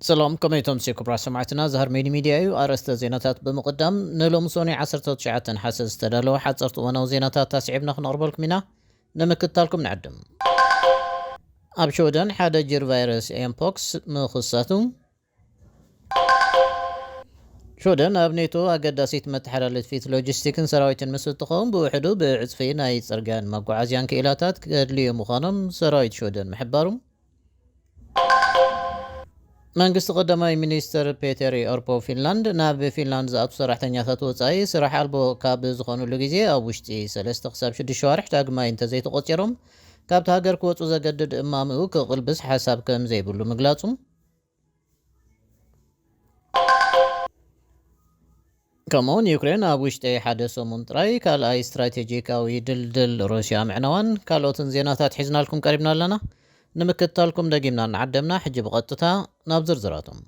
سلام كميتم سي كبرى سمعتنا زهر ميديا أرست زيناتات بمقدم نلوم سوني 19 حساس تدلو حصرت ونو زيناتات تسعبنا خنقربلكم منا نمكتالكم نعدم أبشودن حدا جير فيروس امبوكس مخصاتهم شودن أبنيتو أقداسيت متحرلت في لوجيستيكن سرايتن مسلتقوم بوحدو بعزفي ناي صرقان مقعازيان كإلاتات كدليو مخانم سرايت شودن محبارم መንግስቲ ቀዳማይ ሚኒስትር ፔተር ኦርፖ ፊንላንድ ናብ ፊንላንድ ዝኣቱ ሰራሕተኛታት ወፃኢ ስራሕ ኣልቦ ካብ ዝኾኑሉ ግዜ ኣብ ውሽጢ 3 ክሳብ 6 ሸዋርሕ ዳግማይ እንተዘይተቆፂሮም ካብቲ ሃገር ክወፁ ዘገድድ እማምኡ ክቕልብስ ሓሳብ ከም ዘይብሉ ምግላጹ ከምኡውን ዩክሬን ኣብ ውሽጢ ሓደ ሰሙን ጥራይ ካልኣይ ስትራቴጂካዊ ድልድል ሩስያ ምዕነዋን ካልኦትን ዜናታት ሒዝናልኩም ቀሪብና ኣለና نمكتالكم دقيمنا نعدمنا حجب غطتا نابزر زراتهم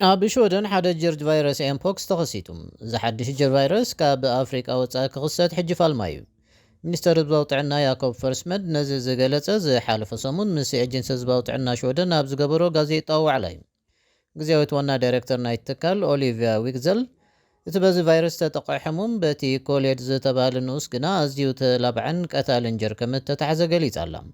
بشودن حدا جيرج فيروس امبوكس تخصيتم زحدش جير فيروس كاب افريقيا وصاك خصات حج فالمايو منستر زباوطعنا ياكوب فرسمد نزل زغلصه ز حالف سمون مس اجنس زباوطعنا شودن ابز غبرو غازيطاو علي غزيوت وانا دايركتور نايتكال اوليفيا ويكزل إتباز فيروس تتقعحمون باتي كوليد زتبال النوس قنا أزيو تلابعن كتالنجر كمت تتعزى قليت علام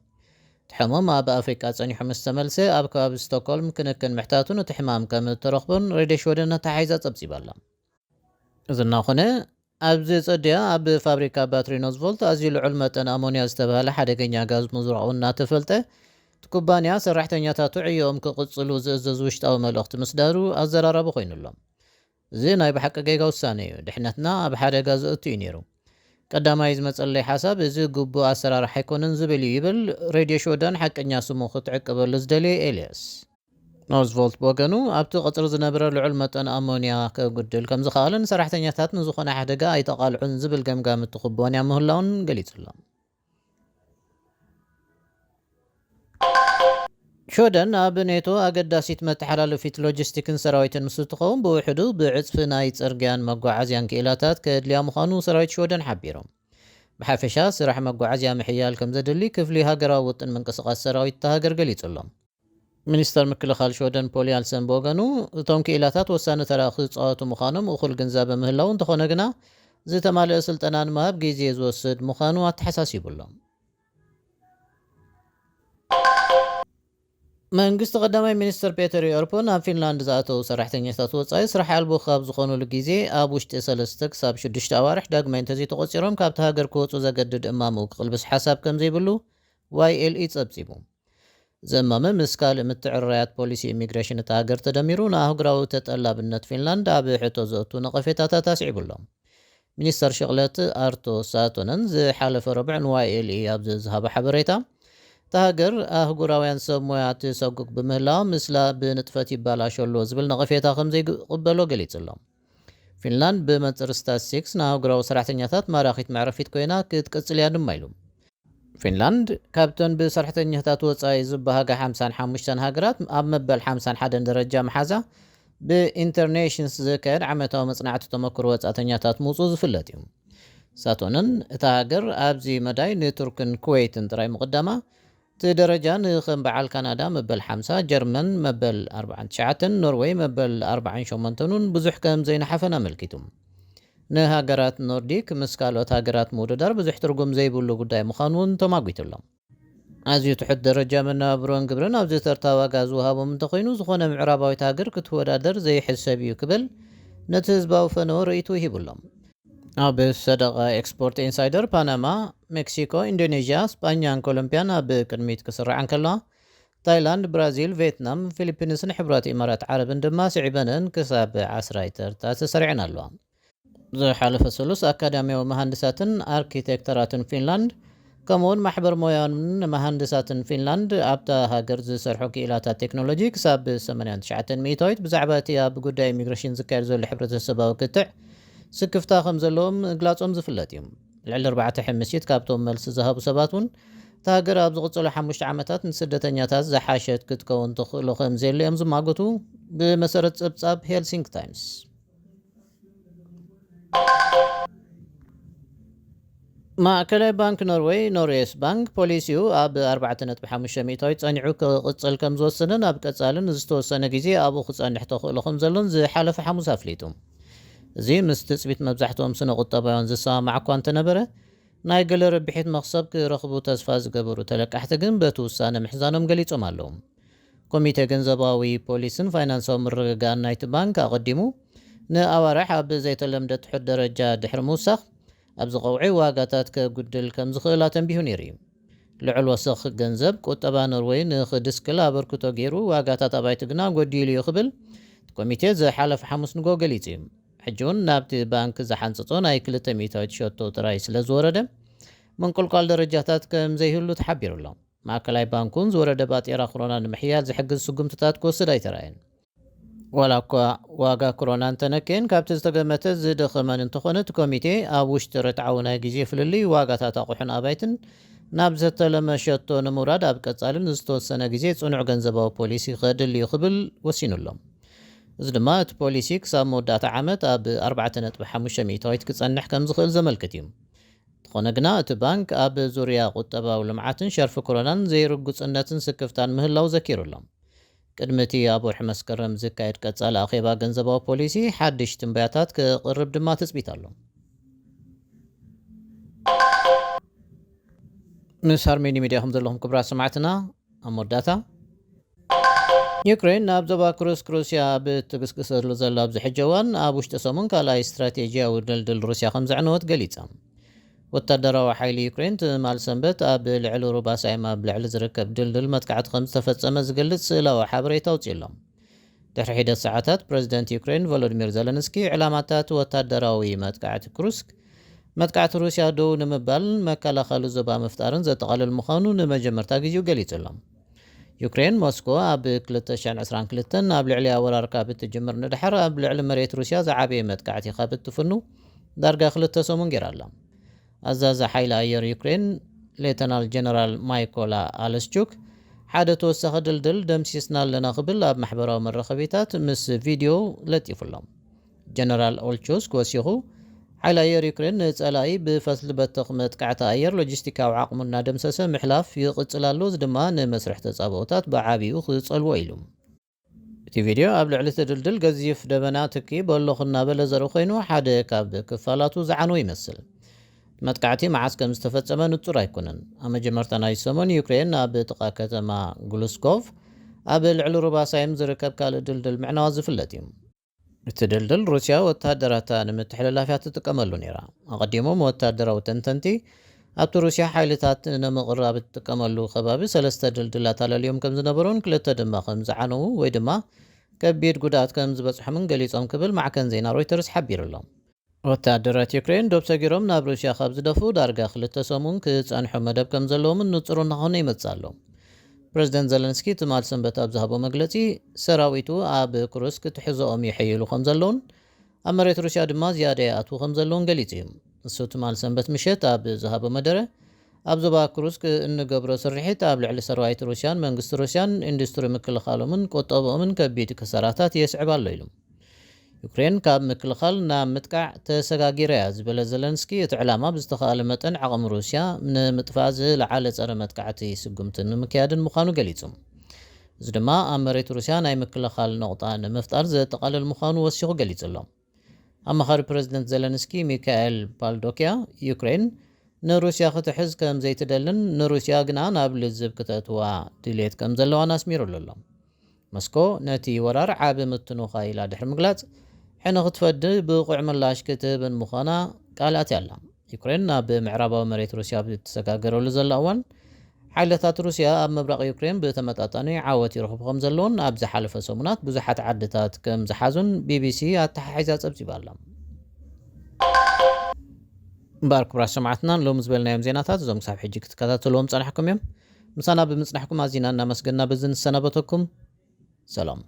تحمم أب أفريقيا تانيح مستملسة أب كاب ستوكولم كنكن محتاتون وتحمام كمت ترخبون ريدش ودنا تحيزات أبسي بالام إذن ناخونه أبزي صديا أب فابريكا باتري نوزفولت أزيو العلمة أمونيا استبال حدقين غاز مزرعون ناتفلته تكوبانيا سرحتين يتاتوعي يوم كقصلو زوشت أو ملوخت مصدارو أزرار بخين اللهم زين بحق جيجا وسانيو دحنتنا بحدا غازوتو ينيرو قداماي زمصلي حساب እዚ ጉቡ ኣሰራር حيكونن ዝብል ይብል ሬድዮ ሾዳን ሓቀኛ ስሙ ክትዕቀበሉ ዝደልየ ኤልያስ ኖዝቮልት ቦገኑ ኣብቲ ቅፅሪ ዝነበረ ልዑል መጠን ኣሞንያ ከጉድል ከም ዝኻኣልን ሰራሕተኛታት ንዝኾነ ሓደጋ ኣይተቃልዑን ዝብል ገምጋም እትኽቦንያ ምህላውን ገሊጹሎም شودن أبنيتو أقداسيت متحلالفيت لوجيستيكن سرايتن مستقوم بوحدو بعزف ناي صرقان مقعازيان كإلاتات كدليا مخانو سرايت شودن حبيرهم بحافشا سراح مقعازيا محيال كم زدلي كفلي هاقرا وطن من قصقات سرايت تهاقر قليت اللهم منستر مكلخال شودن بوليالسن بوغانو توم كإلاتات وسانو تراخص آتو مخانم وخل جنزاب مهلاون تخونقنا زي تمالي سلطنان مهاب جيزي زوسد مخانو اتحساسي بولهم መንግስቲ ቀዳማይ ሚኒስትር ፔተር ኦርፖን ኣብ ፊንላንድ ዝኣተው ሰራሕተኛታት ወፃኢ ስራሕ ኣልቦ ካብ ዝኾኑሉ ግዜ ኣብ ውሽጢ 3 ክሳብ 6 ኣዋርሕ ዳግማይ እንተዘይተቆፂሮም ካብቲ ሃገር ክወፁ ዘገድድ እማሙ ክቕልብስ ሓሳብ ከም ዘይብሉ ዋይኤልኢ ጸብጺቡ ዘማመ ምስ ካልእ ምትዕርራያት ፖሊሲ ኢሚግሬሽን እቲ ሃገር ተደሚሩ ንኣህጉራዊ ተጠላብነት ፊንላንድ ኣብ ሕቶ ዘእቱ ነቐፌታታት ኣስዒቡሎም ሚኒስተር ሽቕለት ኣርቶ ሳቶነን ዝሓለፈ ረቡዕ ንዋይኤልኢ ኣብ ዝሃበ ሓበሬታ تهاجر أهجراويان سموات سوق بمهلا مثل بنتفتي بالاشولو زبل نقفيتا خمزي قبلو قليت اللهم فنلاند بمترستا 6 نهاجراو سرحتنياتات مراخيت معرفيت كوينا كتكسليان مايلوم فنلاند كابتن بسرحتنياتات وصاي زبهاجا 55 هاجرات اب مبل 51 درجه محازه بانترنيشنز زكر عمتو مصنعت تمكر وصاتنياتات موصو زفلتيم ساتونن تهاجر ابزي مداي نتركن كويتن تراي مقدمه تدرجان خم بعال كندا مبل 5 جرمن مبل 49 نروي مبل 40 شمنتنون بزح كم زين حفنا ملكتم نهاجرات نورديك مسكالوت هاجرات موددار بزح ترجم زي بولو قداي مخانون تماغيتلهم ازيو تحت درجه من برون قبرن ابزي ترتاوا غازو هابو من تخينو زخونه معراباوي تاجر كتودادر زي حسابيو كبل نتزباو فنو ريتو يبلهم أب صدقة إكسبورت إنسايدر بنما مكسيكو إندونيسيا إسبانيا كولومبيا أب كرميت كسر عن كلا تايلاند برازيل فيتنام فيلبينز حبرات إمارات عرب اندما سعبانن كساب عسرايتر تسرعنا اللوام ذو حالف الثلث أكاديمي ومهندسات أركيتكترات فنلاند كمون محبر مويان مهندسات فنلاند أبتا هاجرز سرحوكي إلى تكنولوجي كساب 8 ميتويت بزعباتي أب قد إيميغريشن ذكر زول حبرة السبا وكتع سكفتا خمزلهم غلاصهم زفلاتيهم لعل 4 حمسيت كابتوم ملس ذهب سباتون تاجر ابز قصله 5 عامታት ንስደተኛታት زحاشت ክትከውን ትኽእሉ ከም ዘልዮም ዝማገቱ ብመሰረት ጸብጻብ ሄልሲንክ ታይምስ ማእከላይ ባንክ ኖርዌይ ኖርዌስ ባንክ ፖሊሲኡ ኣብ 4.5 ጸኒዑ ክቕጽል ከም ዝወሰነን ኣብ ቀጻልን ዝተወሰነ ግዜ ኣብኡ ክጸንሕ ተኽእሎ ከም ዘሎን ዝሓለፈ ሐሙስ ኣፍሊጡ። እዚ ምስ ትጽቢት መብዛሕትኦም ስነ ቁጠባውያን ዝሰማማዕ እኳ እንተነበረ ናይ ገለ ረቢሒት መኽሰብ ክረኽቡ ተስፋ ዝገበሩ ተለቃሕቲ ግን በቲ ውሳነ ምሕዛኖም ገሊጾም ኣለዉ። ኮሚቴ ገንዘባዊ ፖሊስን ፋይናንሳዊ ምርግጋእን ናይቲ ባንክ ኣቐዲሙ ንኣዋርሕ ኣብ ዘይተለምደ ትሑት ደረጃ ድሕሪ ምውሳኽ ኣብዚ ቐውዒ ዋጋታት ከጉድል ከም ዝኽእል ተንቢሁ ነይሩ እዩ። ልዑል ወሰኽ ገንዘብ ቁጠባ ኖርዌይ ንኽድስክል ኣበርክቶ ገይሩ ዋጋታት ኣባይቲ ግና ጐዲሉ እዩ ክብል ኮሚቴ ዝሓለፈ ሐሙስ ንጎ ገሊጹ እዩ። ሕጂ እውን ናብቲ ባንክ ዝሓንፅጾ ናይ 200 ሸቶ ጥራይ ስለ ዝወረደ መንቆልቋል ደረጃታት ከም ዘይህሉ ተሓቢሩ ኣሎ። ማእከላይ ባንኩን ዝወረደ ባጤራ ኮሮና ንምሕያል ዝሕግዝ ስጉምትታት ክወስድ ኣይተረኣየን። ዋላ እኳ ዋጋ ኮሮና እንተነክየን ካብቲ ዝተገመተ ዝደኸመን እንተኾነ እቲ ኮሚቴ ኣብ ውሽጢ ርትዓዊ ናይ ግዜ ፍልልይ ዋጋታት ኣቑሑን ኣባይትን ናብ ዝተለመ ሸቶ ንምውራድ ኣብ ቀጻልን ዝተወሰነ ግዜ ጽኑዕ ገንዘባዊ ፖሊሲ ከድልዩ ክብል ወሲኑሎም። እዚ ድማ እቲ ፖሊሲ ክሳብ መወዳእታ ዓመት ኣብ 4.5 ክጸንሕ ከም ዝኽእል ዘመልክት እዩ። እንተኾነ ግና እቲ ባንክ ኣብ ዙርያ ቁጠባዊ ልምዓትን ሸርፊ ኮሮናን ዘይርጉጽነትን ስክፍታን ምህላው ዘኪሩሎም። ቅድሚ እቲ ኣብ ወርሒ መስከረም ዝካየድ ቀጻሊ ኣኼባ ገንዘባዊ ፖሊሲ ሓድሽ ትንበያታት ክቕርብ ድማ ትጽቢት ኣሎ። ምስ ሃርሜኒ ሚድያ ከም ዘለኹም ክቡራት ሰማዕትና ኣብ መወዳእታ ዩክሬን ናብ ዞባ ኩርስክ ሩስያ ብትግስግሰሉ ዘላ ኣብዚ ሕጂ እዋን ኣብ ውሽጢ ሰሙን ካልኣይ ስትራቴጂያዊ ድልድል ሩስያ ከም ዘዕነወት ገሊጻ። ወታደራዊ ሓይሊ ዩክሬን ትማል ሰንበት ኣብ ልዕሊ ሩባ ሳይማ ኣብ ልዕሊ ዝርከብ ድልድል መጥቃዕቲ ከም ዝተፈጸመ ዝገልጽ ስእላዊ ሓበሬታ ኣውፂሎም። ድሕሪ ሒደት ሰዓታት ፕረዚደንት ዩክሬን ቮሎዲሚር ዘለንስኪ ዕላማታት ወታደራዊ መጥቃዕቲ ኩርስክ መጥቃዕቲ ሩስያ ደው ንምባልን መከላኸሊ ዞባ ምፍጣርን ዘጠቓልል ምዃኑ ንመጀመርታ ግዜኡ ገሊጹሎም። ዩክሬን ሞስኮ ኣብ 2022 ኣብ ልዕሊ ወራርካ ብትጅምር ንድሕር ኣብ ልዕሊ መሬት ሩስያ ዝዓበየ መጥቃዕቲ ኢኻ ብትፍኑ ዳርጋ 2 ሰሙን ጌራ ኣላ። ኣዛዚ ሓይሊ ኣየር ዩክሬን ሌተናል ጀነራል ማይኮላ ኣለስቹክ ሓደ ተወሳኺ ድልድል ደምሲስና ኣለና ክብል ኣብ ማሕበራዊ መራኸቢታት ምስ ቪድዮ ለጢፉሎም። ጀነራል ኦልቾስክ ወሲኹ ሓይሊ ኣየር ዩክሬን ንጸላኢ ብፈትሊ በትኺ መጥቃዕቲ ኣየር ሎጂስቲካዊ ዓቕሙ እናደምሰሰ ምሕላፍ ይቕጽል ኣሎ። እዚ ድማ ንመስርሕ ተጻብኦታት ብዓብዩ ክጸልዎ ኢሉ። እቲ ቪድዮ ኣብ ልዕሊ እቲ ድልድል ገዚፍ ደበና ትኪ በለኹ እናበለ ዘርኢ ኮይኑ ሓደ ካብ ክፋላቱ ዝዓነወ ይመስል። መጥቃዕቲ መዓስ ከም ዝተፈጸመ ንጹር ኣይኮነን። ኣብ መጀመርታ ናይ ሰሞን ዩክሬን ኣብ ጥቓ ከተማ ግሉስኮቭ ኣብ ልዕሊ ሩባ ሳይም ዝርከብ ካልእ ድልድል ምዕናዋ ዝፍለጥ እዩ። እቲ ድልድል ሩስያ ወታደራታ ንምትሕልላፍያ ትጥቀመሉ ነይራ። ኣቐዲሞም ወታደራዊ ተንተንቲ ኣብቲ ሩስያ ሓይልታት ንምቕራብ ትጥቀመሉ ከባቢ 3 ድልድላት ኣለልዮም ከም ዝነበሩን 2 ድማ ከም ዝዓነዉ ወይ ድማ ከቢድ ጉድኣት ከም ዝበጽሖምን ገሊጾም ክብል ማዕከን ዜና ሮይተርስ ሓቢሩሎም። ወታደራት ዩክሬን ዶብ ሰጊሮም ናብ ሩስያ ካብ ዝደፉ ዳርጋ 2 ሰሙን ክጸንሑ መደብ ከም ዘለዎምን ንጹር እናኾነ ይመጽእ ኣሎ። ፕረዚደንት ዘለንስኪ ትማል ሰንበት ኣብ ዝሃቦ መግለጺ ሰራዊቱ ኣብ ኩርስክ ትሕዝኦም ይሕይሉ ከም ዘለውን ኣብ መሬት ሩስያ ድማ ዝያዳ ይኣትዉ ከም ዘለውን ገሊጹ እዩ። እሱ ትማል ሰንበት ምሸት ኣብ ዝሃቦ መደረ ኣብ ዞባ ኩርስክ እንገብሮ ስርሒት ኣብ ልዕሊ ሰራዊት ሩስያን መንግስቲ ሩስያን ኢንዱስትሪ ምክልኻሎምን ቆጠቦምን ከቢድ ክሳራታት የስዕብ ኣሎ ኢሉ። ዩክሬን ካብ ምክልኻል ናብ ምጥቃዕ ተሰጋጊራ እያ ዝበለ ዘለንስኪ እቲ ዕላማ ብዝተኻእለ መጠን ዓቕሚ ሩስያ ንምጥፋእ ዝለዓለ ጸረ መጥቃዕቲ ስጉምትን ንምክያድን ምዃኑ ገሊጹ። እዚ ድማ ኣብ መሬት ሩስያ ናይ ምክልኻል ነቑጣ ንምፍጣር ዘጠቓልል ምዃኑ ወሲኹ ገሊጹ ኣሎ። ኣማኻሪ ፕረዚደንት ዘለንስኪ ሚካኤል ፓልዶኪያ ዩክሬን ንሩስያ ክትሕዝ ከም ዘይትደልን ንሩስያ ግና ናብ ልዝብ ክተእትዋ ድሌት ከም ዘለዋን ኣስሚሩሉ ኣሎ። ሞስኮ ነቲ ወራር ዓቢ ምትንኻ ኢላ ድሕሪ ምግላጽ ሕነ ክትፈዲ ብቑዕ ምላሽ ክትህብን ምዃና ቃልኣት ኣላ። ዩክሬን ናብ ምዕራባዊ መሬት ሩስያ ብትሰጋገረሉ ዘላ እዋን ሓይልታት ሩስያ ኣብ ምብራቕ ዩክሬን ብተመጣጣኒ ዓወት ይረኽቡ ከም ዘለውን ኣብ ዝሓለፈ ሰሙናት ብዙሓት ዓድታት ከም ዝሓዙን ቢቢሲ ኣተሓሒዛ ጸብጺባ ኣላ። እምበር ክቡራት ሰማዕትና ሎሚ ዝበልናዮም ዜናታት እዞም ክሳብ ሕጂ ክትከታተልዎም ጸኒሕኩም እዮም። ምሳና ብምጽናሕኩም ኣዚና እናመስገንና በዚ ንሰናበተኩም ሰላም።